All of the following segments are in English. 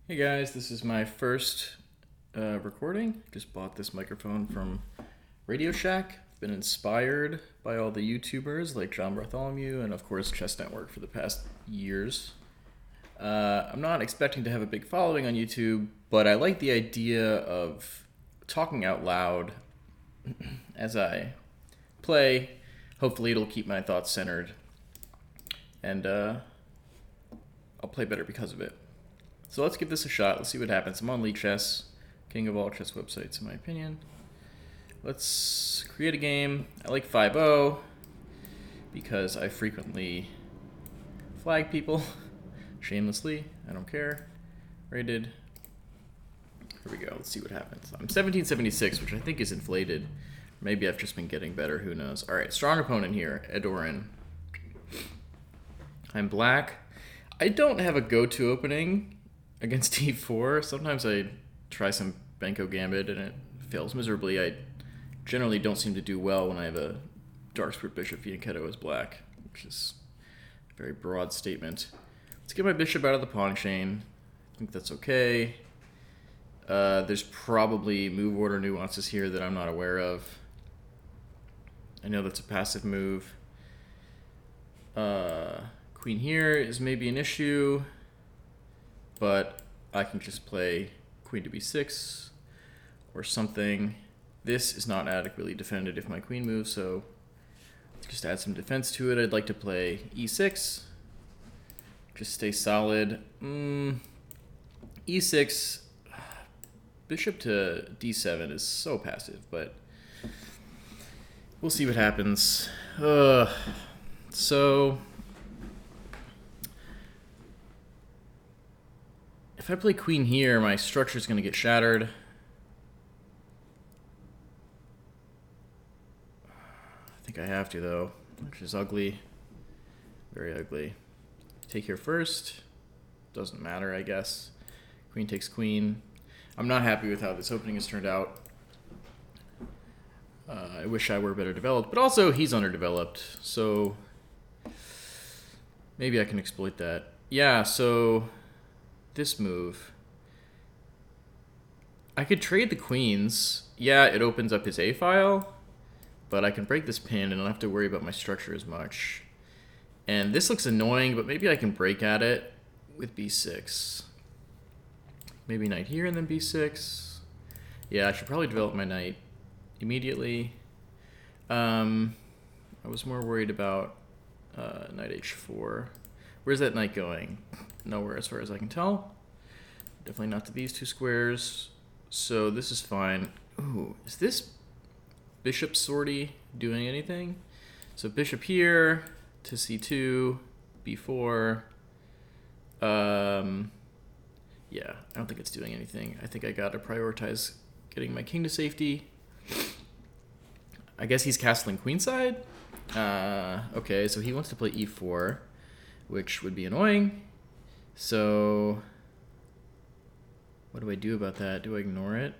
Hey guys, this is my first recording. Just bought this microphone from Radio Shack. Been inspired by all the YouTubers like John Bartholomew and of course Chess Network for the past years. I'm not expecting to have a big following on YouTube, but I like the idea of talking out loud as I play. Hopefully it'll keep my thoughts centered and I'll play better because of it. So let's give this a shot. Let's see what happens. I'm on lichess, king of all chess websites in my opinion. Let's create a game. I like 5-0 because I frequently flag people shamelessly. I don't care. Rated. Here we go. Let's see what happens. I'm 1776, which I think is inflated. Maybe I've just been getting better. Who knows? All right, strong opponent here, Edorin. I'm black. I don't have a go-to opening against e4. Sometimes I try some Benko Gambit and it fails miserably. I generally don't seem to do well when I have a dark squared bishop fianchetto as black, which is a very broad statement. Let's get my bishop out of the pawn chain. I think that's okay. There's probably move order nuances here that I'm not aware of. I know that's a passive move. Queen here is maybe an issue, but I can just play queen to b6 or something. This is not adequately defended if my queen moves, so let's just add some defense to it. I'd like to play e6. Just stay solid. E6, bishop to d7 is so passive, but we'll see what happens. So if I play queen here, my structure is going to get shattered. I think I have to, though, which is ugly. Very ugly. Take here first. Doesn't matter, I guess. Queen takes queen. I'm not happy with how this opening has turned out. I wish I were better developed, but also he's underdeveloped, so maybe I can exploit that. Yeah, so this move, I could trade the queens. Yeah, it opens up his A file, but I can break this pin and I don't have to worry about my structure as much. And this looks annoying, but maybe I can break at it with b6. Maybe knight here and then b6. Yeah, I should probably develop my knight immediately. I was more worried about knight h4. Where's that knight going? Nowhere as far as I can tell. Definitely not to these two squares. So this is fine. Ooh, is this bishop sortie doing anything? So bishop here to c2, b4. Yeah, I don't think it's doing anything. I think I gotta prioritize getting my king to safety. I guess he's castling queenside. Okay, so he wants to play e4, which would be annoying. So what do I do about that? Do I ignore it?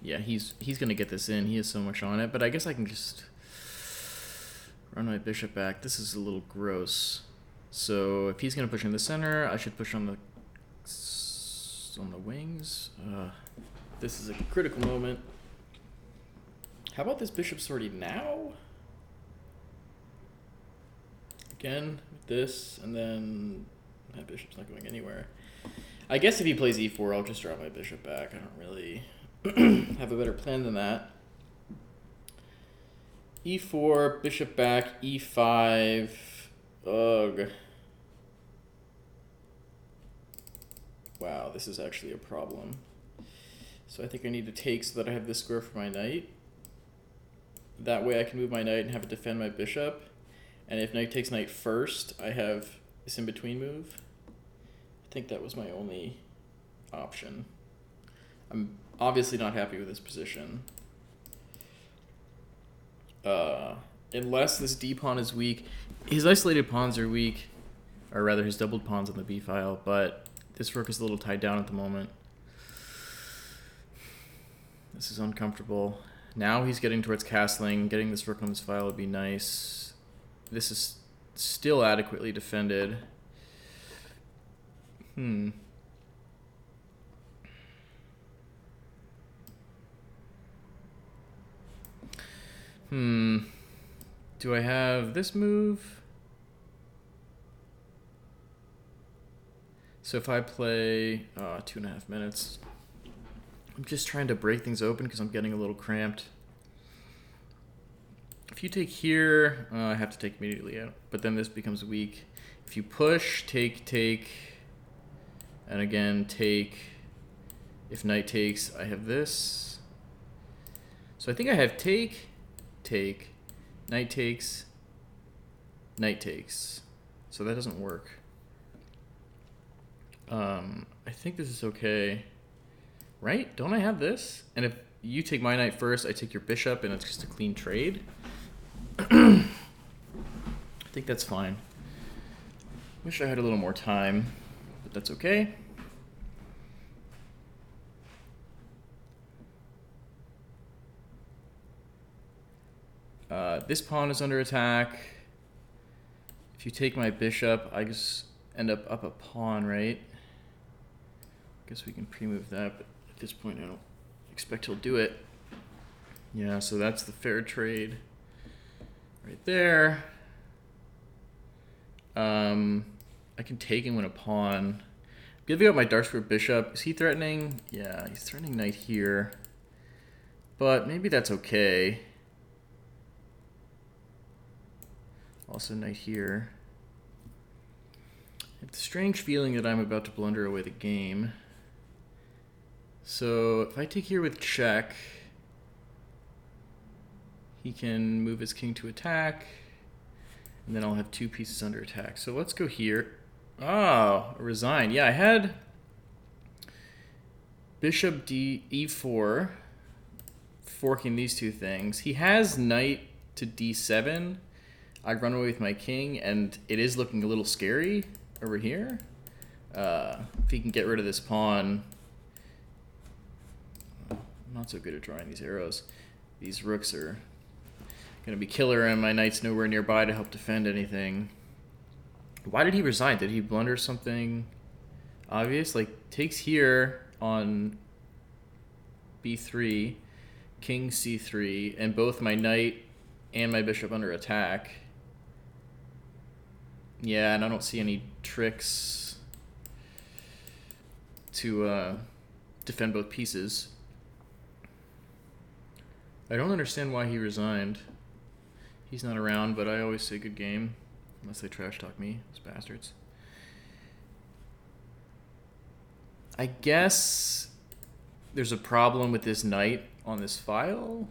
Yeah, he's gonna get this in. He has so much on it, but I guess I can just run my bishop back. This is a little gross. So if he's gonna push in the center, I should push on the wings. This is a critical moment. How about this bishop sortie now? Again, with this, and then my bishop's not going anywhere. I guess if he plays e4, I'll just drop my bishop back. I don't really have a better plan than that. e4, bishop back, e5. Ugh. Wow, this is actually a problem. So I think I need to take so that I have this square for my knight. That way I can move my knight and have it defend my bishop. And if knight takes knight first, I have this in-between move. I think that was my only option. I'm obviously not happy with this position. Unless this d-pawn is weak. His isolated pawns are weak, or rather his doubled pawns on the b file, but this rook is a little tied down at the moment. This is uncomfortable. Now he's getting towards castling. Getting this rook on this file would be nice. This is still adequately defended. Do I have this move? So if I play 2.5 minutes, I'm just trying to break things open because I'm getting a little cramped. If you take here, I have to take immediately out, but then this becomes weak. If you push, take, and again, take. If knight takes, I have this. So I think I have take, knight takes, knight takes. So that doesn't work. I think this is okay. Right? Don't I have this? And if you take my knight first, I take your bishop, and it's just a clean trade. I think that's fine. Wish I had a little more time, but that's okay. This pawn is under attack. If you take my bishop, I just end up a pawn, right? Guess we can pre-move that, but at this point I don't expect he'll do it. Yeah, so that's the fair trade right there. I can take and win a pawn. Giving up my dark square bishop. Is he threatening? Yeah, he's threatening knight here. But maybe that's okay. Also knight here. I have the strange feeling that I'm about to blunder away the game. So if I take here with check, he can move his king to attack, and then I'll have two pieces under attack. So let's go here. Oh, resign. Yeah, I had bishop e4, forking these two things. He has knight to d7. I run away with my king, and it is looking a little scary over here. If he can get rid of this pawn. I'm not so good at drawing these arrows. These rooks are going to be killer, and my knight's nowhere nearby to help defend anything. Why did he resign? Did he blunder something obvious? Like, takes here on b3, king c3, and both my knight and my bishop under attack. Yeah, and I don't see any tricks to defend both pieces. I don't understand why he resigned. He's not around, but I always say good game. Unless they trash talk me, those bastards. I guess there's a problem with this knight on this file.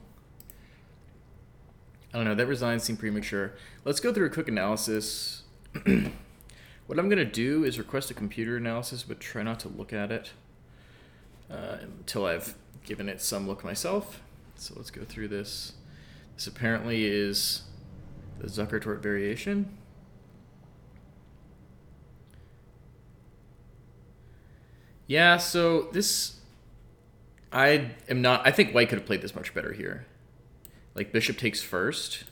I don't know, that resign seemed premature. Let's go through a quick analysis. What I'm going to do is request a computer analysis, but try not to look at it until I've given it some look myself. So let's go through this. This apparently is the Zukertort Variation. Yeah, so this, I think white could have played this much better here. Like, bishop takes first.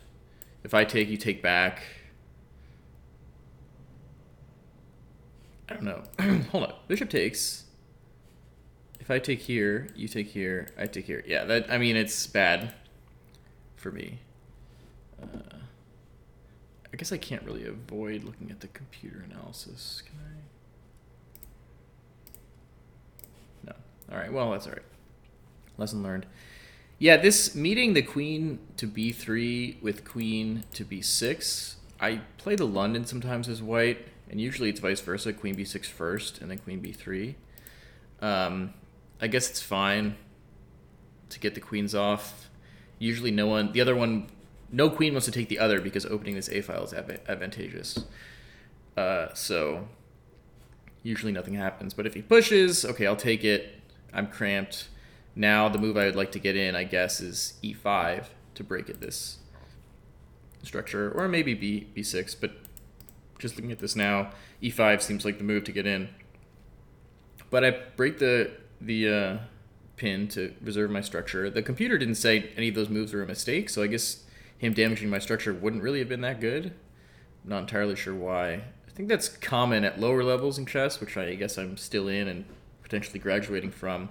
If I take, you take back. I don't know. Hold on. Bishop takes. If I take here, you take here, I take here. Yeah, that, I mean, it's bad for me. I guess I can't really avoid looking at the computer analysis. Can I? No. All right, well, that's all right. Lesson learned. Yeah, this meeting the queen to b3 with queen to b6, I play the London sometimes as white, and usually it's vice versa, queen b6 first and then queen b3. I guess it's fine to get the queens off. Usually no queen wants to take the other because opening this A file is advantageous. So usually nothing happens. But if he pushes, okay, I'll take it. I'm cramped. Now the move I would like to get in, I guess, is e5 to break at this structure, or maybe b6. But just looking at this now, e5 seems like the move to get in. But I break the pin to reserve my structure. The computer didn't say any of those moves were a mistake, so I guess him damaging my structure wouldn't really have been that good. I'm not entirely sure why. I think that's common at lower levels in chess, which I guess I'm still in and potentially graduating from.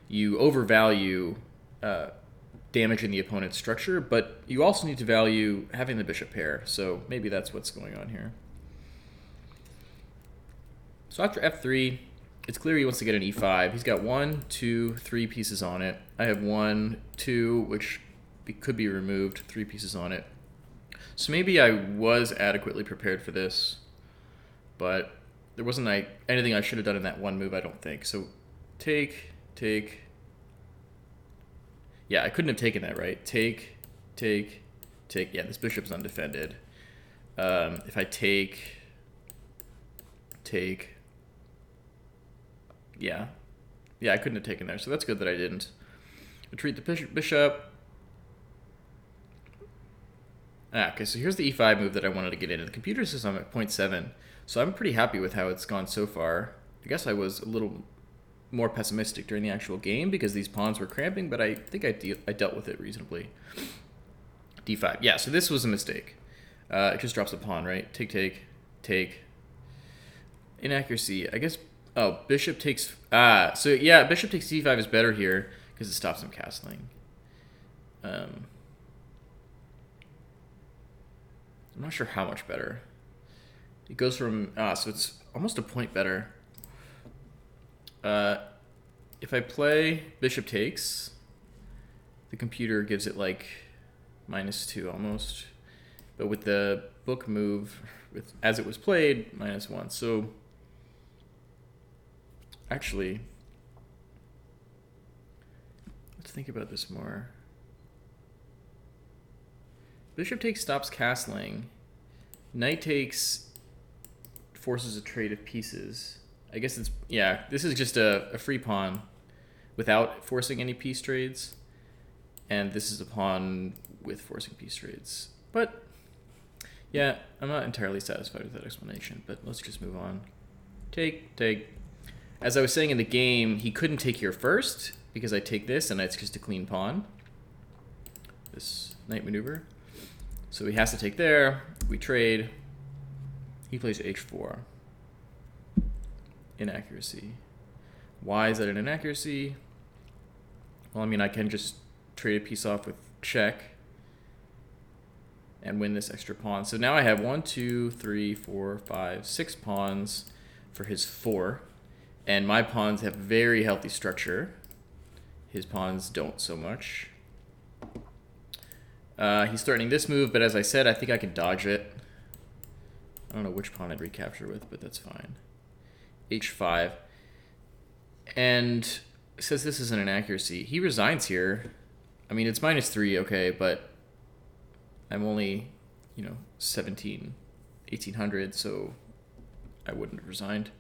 You overvalue damaging the opponent's structure, but you also need to value having the bishop pair. So maybe that's what's going on here. So after f3, it's clear he wants to get an e5. He's got 1, 2, 3 pieces on it. I have 1, 2, which could be removed, 3 pieces on it. So maybe I was adequately prepared for this, but there wasn't anything I should have done in that one move, I don't think. So take. Yeah, I couldn't have taken that, right? Take. Yeah, this bishop's undefended. If I take. Yeah, I couldn't have taken there, so that's good that I didn't. Retreat the bishop. Okay, so here's the e5 move that I wanted to get in. The computer says I'm at 0.7, so I'm pretty happy with how it's gone so far. I guess I was a little more pessimistic during the actual game because these pawns were cramping, but I think I dealt with it reasonably. d5. Yeah, so this was a mistake. It just drops a pawn, right? Take. Inaccuracy. I guess. Oh, bishop takes. So yeah, bishop takes d5 is better here because it stops him castling. I'm not sure how much better. It goes from so it's almost a point better. If I play bishop takes, the computer gives it like -2 almost, but with the book move, as it was played, -1. So actually, let's think about this more. Bishop takes stops castling. Knight takes forces a trade of pieces. I guess it's, yeah, this is just a free pawn without forcing any piece trades. And this is a pawn with forcing piece trades. But yeah, I'm not entirely satisfied with that explanation, but let's just move on. Take. As I was saying in the game, he couldn't take here first because I take this and it's just a clean pawn. This knight maneuver. So he has to take there. We trade. He plays h4. Inaccuracy. Why is that an inaccuracy? Well, I mean, I can just trade a piece off with check and win this extra pawn. So now I have 1, 2, 3, 4, 5, 6 pawns for his 4. And my pawns have very healthy structure. His pawns don't so much. He's threatening this move, but as I said, I think I can dodge it. I don't know which pawn I'd recapture with, but that's fine. h5. And it says this is an inaccuracy. He resigns here. I mean, it's -3, okay, but I'm only, 1800, so I wouldn't have resigned.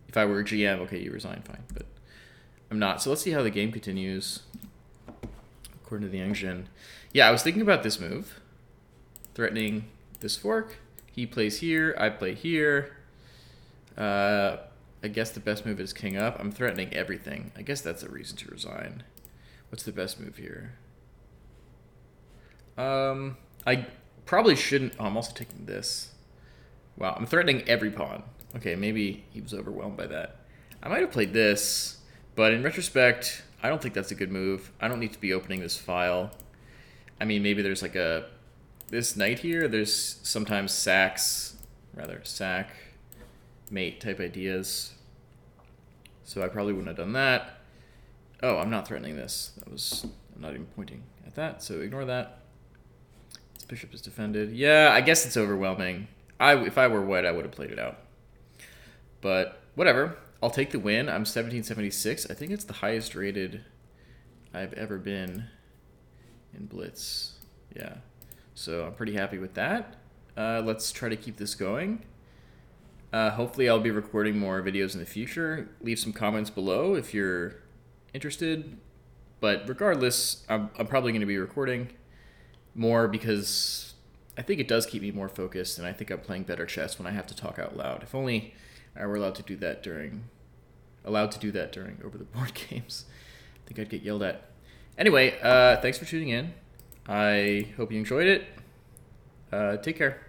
If I were a GM, okay, you resign, fine, but I'm not. So let's see how the game continues. According to the engine. Yeah, I was thinking about this move. Threatening this fork. He plays here, I play here. I guess the best move is king up. I'm threatening everything. I guess that's a reason to resign. What's the best move here? I probably shouldn't. Oh, I'm also taking this. Wow, I'm threatening every pawn. Okay, maybe he was overwhelmed by that. I might have played this, but in retrospect, I don't think that's a good move. I don't need to be opening this file. I mean, maybe there's like this knight here. There's sometimes sack, mate type ideas. So I probably wouldn't have done that. Oh, I'm not threatening this. I'm not even pointing at that, so ignore that. This bishop is defended. Yeah, I guess it's overwhelming. If I were white, I would have played it out. But whatever. I'll take the win. I'm 1776. I think it's the highest rated I've ever been in Blitz. Yeah. So I'm pretty happy with that. Let's try to keep this going. Hopefully I'll be recording more videos in the future. Leave some comments below if you're interested. But regardless, I'm probably going to be recording more because I think it does keep me more focused, and I think I'm playing better chess when I have to talk out loud. If only I were allowed to do that during over the board games. I think I'd get yelled at. Anyway, thanks for tuning in. I hope you enjoyed it. Take care.